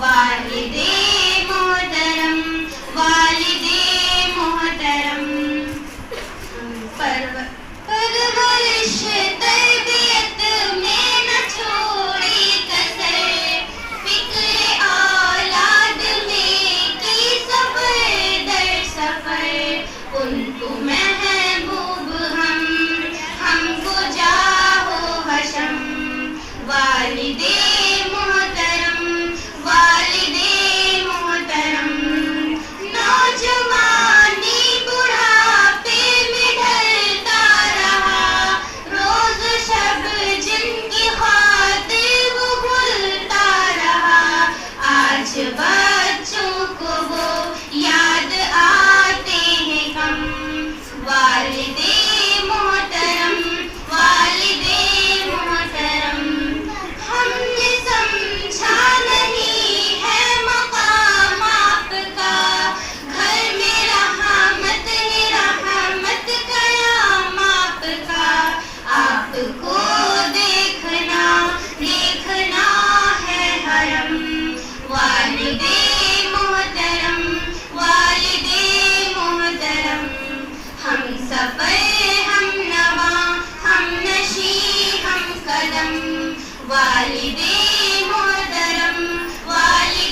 والد محترم والد محترم پرورش تربیت میں نہ چھوڑی کسر فکر اولاد میں کی سفر در سفر ان کو محبوب ہم کو جاہو حشم والد محترم والد محترم نوجوانی بڑھاپے میں ڈھلتا رہا روز شب جن کی خاطر وہ بھولتا رہا آج بچوں کو وہ یاد آتے ہیں کم والد محترم والد محترم ہم نے سمجھا نہیں ہے مقام آپ کا گھر میں رحمت ہے رحمت قیام آپ کا آپ کو دیکھنا ہے حرم والد محترم والد محترم ہم سفر ہم نوا ہم نشی ہم قدم والد محترم والد